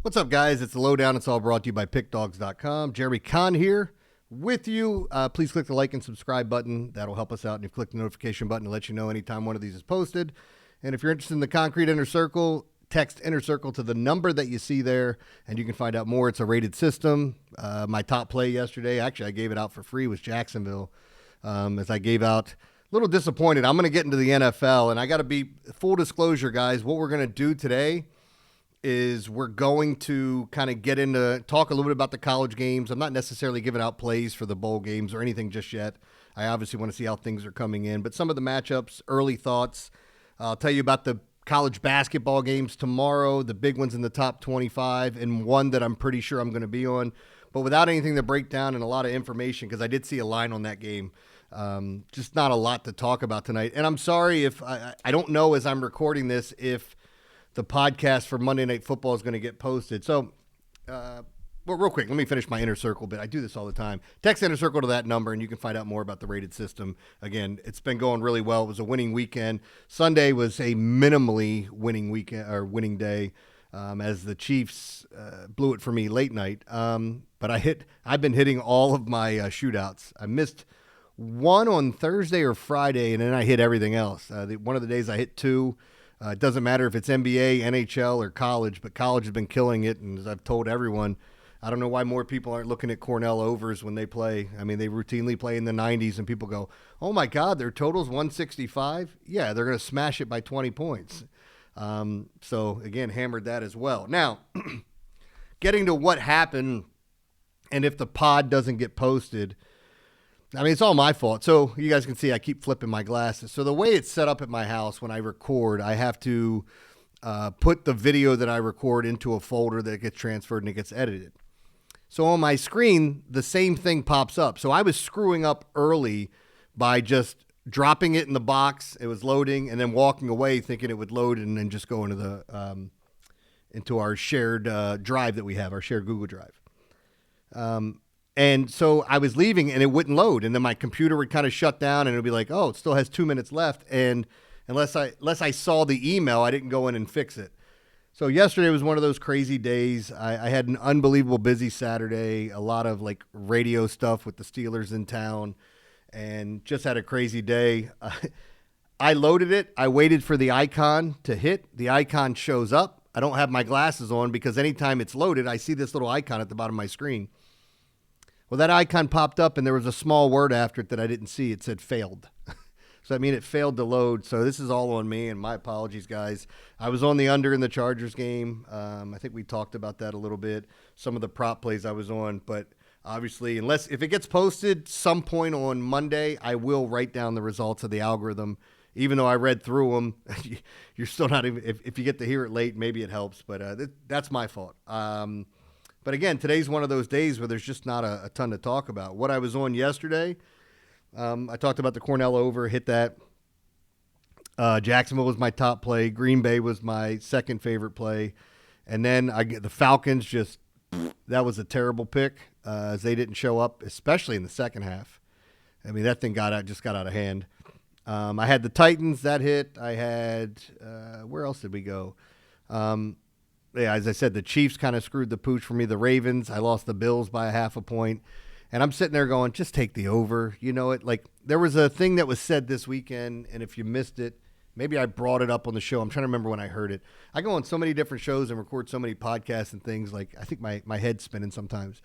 What's up, guys? It's the Lowdown. It's all brought to you by Pickdawgz.com. Jeremy Conn here with you. Please click the like and subscribe button. That'll help us out. And you click the notification button to let you know anytime one of these is posted. And if you're interested in the concrete inner circle, text inner circle to the number that you see there, and you can find out more. It's a rated system. My top play yesterday, actually, I gave it out for free, was Jacksonville. As I gave out, a little disappointed. I'm going to get into the NFL, and I got to be full disclosure, guys. What we're going to do today is we're going to kind of get into talk a little bit about the college games. I'm not necessarily giving out plays for the bowl games or anything just yet. I obviously want to see how things are coming in, but some of the matchups, early thoughts. I'll tell you about the college basketball games tomorrow, the big ones in the top 25, and one that I'm pretty sure I'm going to be on, but without anything to break down and a lot of information, because I did see a line on that game. Just not a lot to talk about tonight. And I'm sorry if I don't know as I'm recording this if the podcast for Monday Night Football is going to get posted. So, well, real quick, let me finish my inner circle bit. I do this all the time. Text inner circle to that number, and you can find out more about the rated system. Again, it's been going really well. It was a winning weekend. Sunday was a minimally winning weekend or winning day, as the Chiefs blew it for me late night. But I've been hitting all of my shootouts. I missed one on Thursday or Friday, and then I hit everything else. One of the days I hit two. It doesn't matter if it's NBA, NHL, or college, but college has been killing it. And as I've told everyone, I don't know why more people aren't looking at Cornell overs when they play. I mean, they routinely play in the 90s, and people go, oh, my God, their total's 165? Yeah, they're going to smash it by 20 points. So, again, hammered that as well. Now, getting to what happened and if the pod doesn't get posted, I mean, it's all my fault. So you guys can see I keep flipping my glasses. So the way it's set up at my house when I record, I have to put the video that I record into a folder that gets transferred and it gets edited. So on my screen, the same thing pops up. So I was screwing up early by just dropping it in the box. It was loading and then walking away thinking it would load and then just go into the into our shared drive that we have, our shared Google Drive. And so I was leaving and it wouldn't load. And then my computer would kind of shut down and it would be like, oh, it still has 2 minutes left. And unless I saw the email, I didn't go in and fix it. So yesterday was one of those crazy days. I had an unbelievable busy Saturday, a lot of like radio stuff with the Steelers in town, and just had a crazy day. I loaded it. I waited for the icon to hit. The icon shows up. I don't have my glasses on because anytime it's loaded, I see this little icon at the bottom of my screen. Well, that icon popped up, and there was a small word after it that I didn't see. It said failed. So, I mean, it failed to load. So this is all on me, and my apologies, guys. I was on the under in the Chargers game. I think we talked about that a little bit, some of the prop plays I was on. But obviously, if it gets posted some point on Monday, I will write down the results of the algorithm. Even though I read through them, you're still not even – if you get to hear it late, maybe it helps. But that's my fault. But again, today's one of those days where there's just not a ton to talk about. What I was on yesterday, I talked about the Cornell over, hit that. Jacksonville was my top play. Green Bay was my second favorite play. And then I get the Falcons that was a terrible pick as they didn't show up, especially in the second half. I mean, that thing just got out of hand. I had the Titans, that hit. I had, where else did we go? Yeah, as I said, the Chiefs kind of screwed the pooch for me. The Ravens, I lost the Bills by 0.5 point. And I'm sitting there going, just take the over. You know it. Like, there was a thing that was said this weekend, and if you missed it, maybe I brought it up on the show. I'm trying to remember when I heard it. I go on so many different shows and record so many podcasts and things. Like, I think my head's spinning sometimes.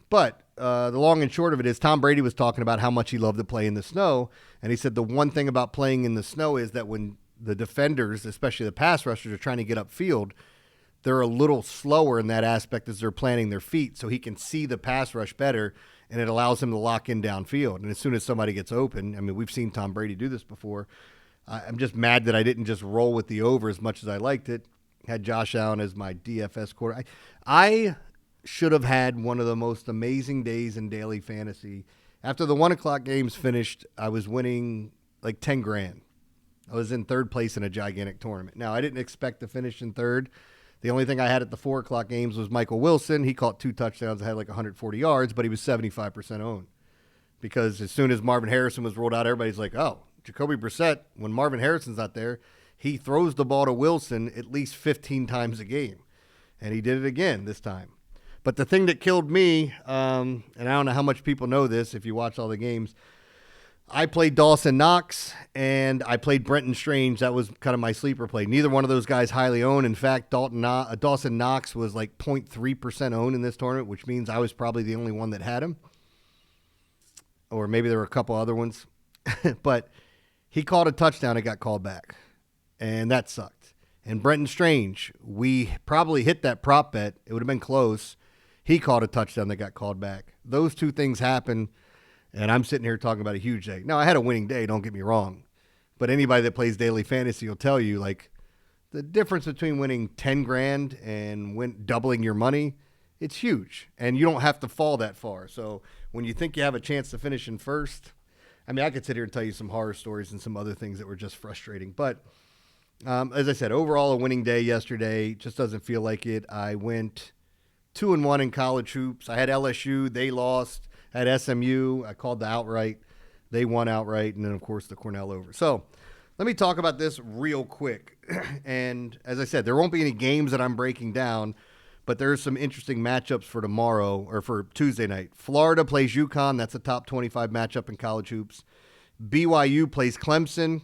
But the long and short of it is Tom Brady was talking about how much he loved to play in the snow. And he said the one thing about playing in the snow is that when the defenders, especially the pass rushers, are trying to get upfield, they're a little slower in that aspect as they're planting their feet, so he can see the pass rush better, and it allows him to lock in downfield. And as soon as somebody gets open, I mean, we've seen Tom Brady do this before. I'm just mad that I didn't just roll with the over as much as I liked it. Had Josh Allen as my DFS quarter. I should have had one of the most amazing days in daily fantasy. After the 1 o'clock games finished, I was winning like 10 grand. I was in third place in a gigantic tournament. Now, I didn't expect to finish in third. The only thing I had at the 4 o'clock games was Michael Wilson. He caught 2 touchdowns. I had like 140 yards, but he was 75% owned. Because as soon as Marvin Harrison was rolled out, everybody's like, oh, Jacoby Brissett, when Marvin Harrison's not there, he throws the ball to Wilson at least 15 times a game. and he did it again this time. But the thing that killed me, and I don't know how much people know this if you watch all the games, I played Dawson Knox and I played Brenton Strange. That was kind of my sleeper play. Neither one of those guys highly owned. In fact, Dawson Knox was like 0.3% owned in this tournament, which means I was probably the only one that had him. Or maybe there were a couple other ones. But he called a touchdown and got called back. And that sucked. And Brenton Strange, we probably hit that prop bet. It would have been close. He caught a touchdown that got called back. Those two things happened. And I'm sitting here talking about a huge day. Now, I had a winning day, don't get me wrong. But anybody that plays daily fantasy will tell you, like, the difference between winning 10 grand and doubling your money, it's huge. And you don't have to fall that far. So when you think you have a chance to finish in first, I mean, I could sit here and tell you some horror stories and some other things that were just frustrating. But as I said, overall, a winning day yesterday. Just doesn't feel like it. I went 2-1 in college hoops. I had LSU. They lost. At SMU, I called the outright. They won outright, and then, of course, the Cornell over. So let me talk about this real quick. And as I said, there won't be any games that I'm breaking down, but there's some interesting matchups for tomorrow or for Tuesday night. Florida plays UConn. That's a top 25 matchup in college hoops. BYU plays Clemson.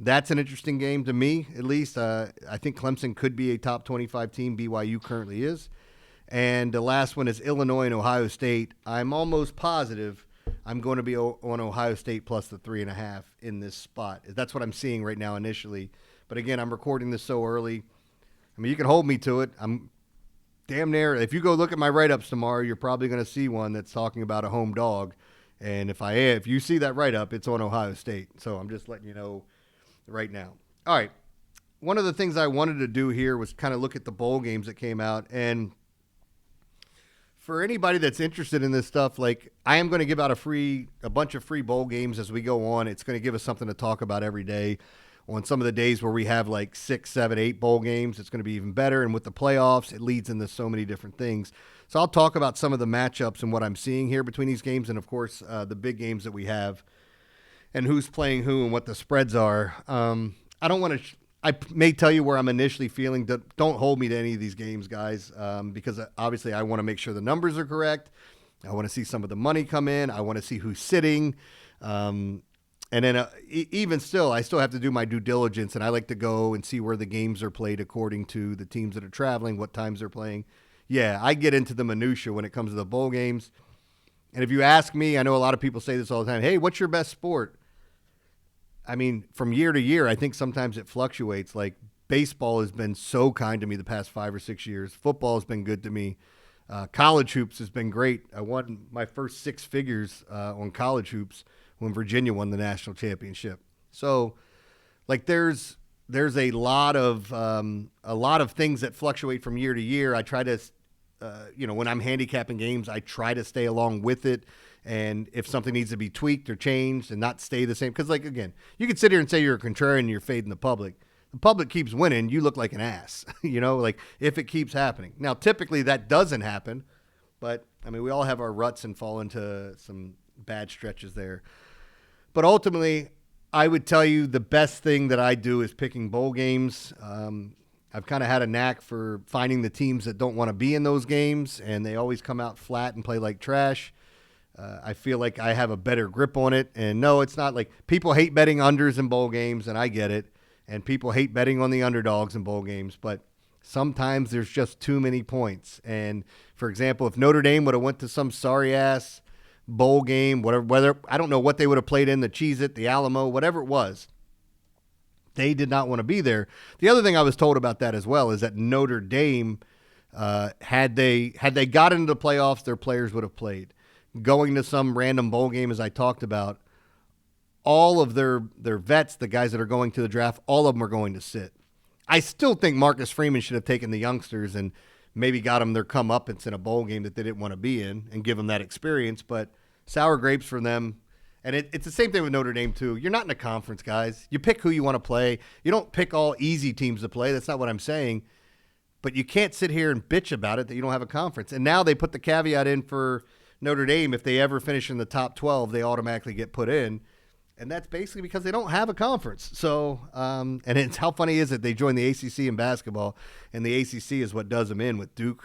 That's an interesting game to me, at least. I think Clemson could be a top 25 team. BYU currently is. And the last one is Illinois and Ohio State. I'm almost positive I'm going to be on Ohio State plus the 3.5 in this spot. That's what I'm seeing right now initially. But again, I'm recording this so early. I mean, you can hold me to it. I'm damn near. If you go look at my write-ups tomorrow, you're probably going to see one that's talking about a home dog. And if you see that write-up, it's on Ohio State. So I'm just letting you know right now. All right. One of the things I wanted to do here was kind of look at the bowl games that came out. And for anybody that's interested in this stuff, like, I am going to give out a bunch of free bowl games as we go on. It's going to give us something to talk about every day. On some of the days where we have like 6, 7, 8 bowl games, it's going to be even better. And with the playoffs, it leads into so many different things. So I'll talk about some of the matchups and what I'm seeing here between these games, and of course the big games that we have, and who's playing who and what the spreads are. I don't want to. I may tell you where I'm initially feeling. Don't hold me to any of these games, guys, because obviously I want to make sure the numbers are correct. I want to see some of the money come in. I want to see who's sitting. And then even still, I still have to do my due diligence, and I like to go and see where the games are played according to the teams that are traveling, what times they're playing. Yeah, I get into the minutia when it comes to the bowl games. And if you ask me, I know a lot of people say this all the time, hey, what's your best sport? I mean, from year to year, I think sometimes it fluctuates. Like, baseball has been so kind to me the past 5 or 6 years. Football has been good to me. College hoops has been great. I won my first 6 figures on college hoops when Virginia won the national championship. So, like, there's a lot of things that fluctuate from year to year. I try to, when I'm handicapping games, I try to stay along with it. And if something needs to be tweaked or changed and not stay the same, because, like, again, you can sit here and say you're a contrarian and you're fading the public. The public keeps winning. You look like an ass, like, if it keeps happening. Now, typically that doesn't happen, but, I mean, we all have our ruts and fall into some bad stretches there. But ultimately, I would tell you the best thing that I do is picking bowl games. I've kind of had a knack for finding the teams that don't want to be in those games, and they always come out flat and play like trash. I feel like I have a better grip on it. And no, it's not like people hate betting unders in bowl games, and I get it. And people hate betting on the underdogs in bowl games, but sometimes there's just too many points. And for example, if Notre Dame would have went to some sorry ass bowl game, whether I don't know what they would have played in, the Cheez-It, the Alamo, whatever it was, they did not want to be there. The other thing I was told about that as well is that Notre Dame, had they got into the playoffs, their players would have played. Going to some random bowl game, as I talked about, all of their vets, the guys that are going to the draft, all of them are going to sit. I still think Marcus Freeman should have taken the youngsters and maybe got them their comeuppance in a bowl game that they didn't want to be in and give them that experience, but sour grapes for them. And it's the same thing with Notre Dame, too. You're not in a conference, guys. You pick who you want to play. You don't pick all easy teams to play. That's not what I'm saying. But you can't sit here and bitch about it that you don't have a conference. And now they put the caveat in for Notre Dame. If they ever finish in the top 12, they automatically get put in. And that's basically because they don't have a conference. So, and it's how funny is it they joined the ACC in basketball, and the ACC is what does them in with Duke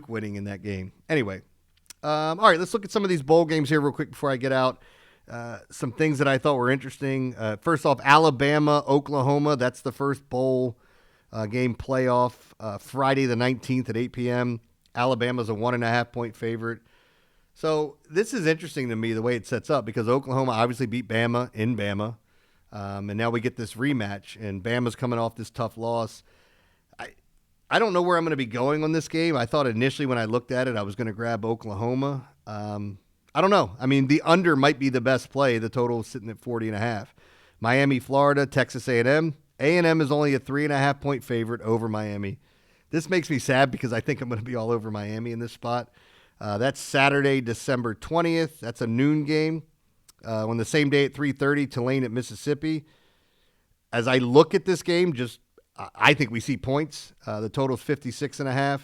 winning in that game. Anyway, all right, let's look at some of these bowl games here real quick before I get out. Some things that I thought were interesting. First off, Alabama, Oklahoma. That's the first bowl game playoff. Friday the 19th at 8 p.m. Alabama's a 1.5-point favorite. So this is interesting to me, the way it sets up, because Oklahoma obviously beat Bama in Bama. And now we get this rematch, and Bama's coming off this tough loss. I don't know where I'm going to be going on this game. I thought initially when I looked at it, I was going to grab Oklahoma. I don't know. I mean, the under might be the best play. The total is sitting at 40.5. Miami, Florida, Texas A&M. A&M is only a 3.5-point favorite over Miami. This makes me sad because I think I'm going to be all over Miami in this spot. That's Saturday, December 20th. That's a noon game. On the same day at 3:30, Tulane at Mississippi. As I look at this game, I think we see points. The total is 56.5.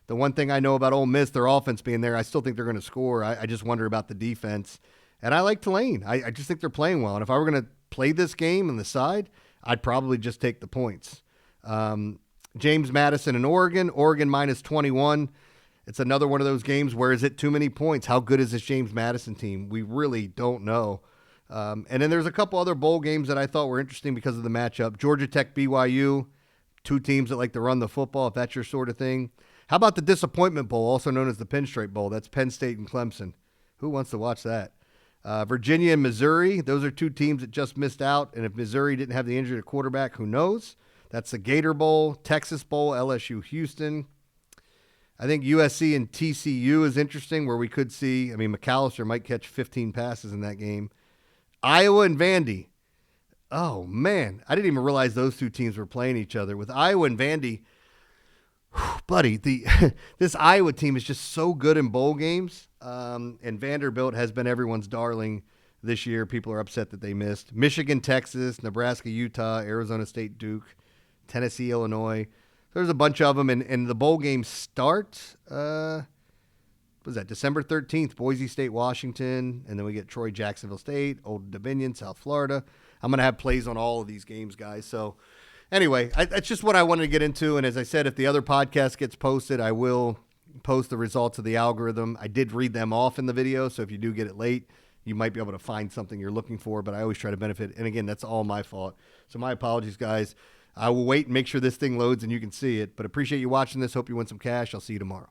The one thing I know about Ole Miss, their offense being there, I still think they're going to score. I just wonder about the defense. And I like Tulane. I just think they're playing well. And if I were going to play this game on the side, I'd probably just take the points. James Madison and Oregon minus 21. It's another one of those games where is it too many points? How good is this James Madison team? We really don't know. And then there's a couple other bowl games that I thought were interesting because of the matchup. Georgia Tech, BYU, two teams that like to run the football, if that's your sort of thing. How about the Disappointment Bowl, also known as the Pinstripe Bowl? That's Penn State and Clemson. Who wants to watch that? Virginia and Missouri, those are two teams that just missed out. And if Missouri didn't have the injury to quarterback, who knows? That's the Gator Bowl, Texas Bowl, LSU, Houston. I think USC and TCU is interesting, where we could see, McAllister might catch 15 passes in that game. Iowa and Vandy. Oh, man. I didn't even realize those two teams were playing each other. With Iowa and Vandy, buddy, this Iowa team is just so good in bowl games. And Vanderbilt has been everyone's darling this year. People are upset that they missed. Michigan, Texas, Nebraska, Utah, Arizona State, Duke, Tennessee, Illinois. There's a bunch of them, and the bowl games start, what was that, December 13th, Boise State, Washington, and then we get Troy, Jacksonville State, Old Dominion, South Florida. I'm going to have plays on all of these games, guys. So anyway, that's just what I wanted to get into, and as I said, if the other podcast gets posted, I will post the results of the algorithm. I did read them off in the video, so if you do get it late, you might be able to find something you're looking for, but I always try to benefit, and again, that's all my fault. So my apologies, guys. I will wait and make sure this thing loads and you can see it. But appreciate you watching this. Hope you win some cash. I'll see you tomorrow.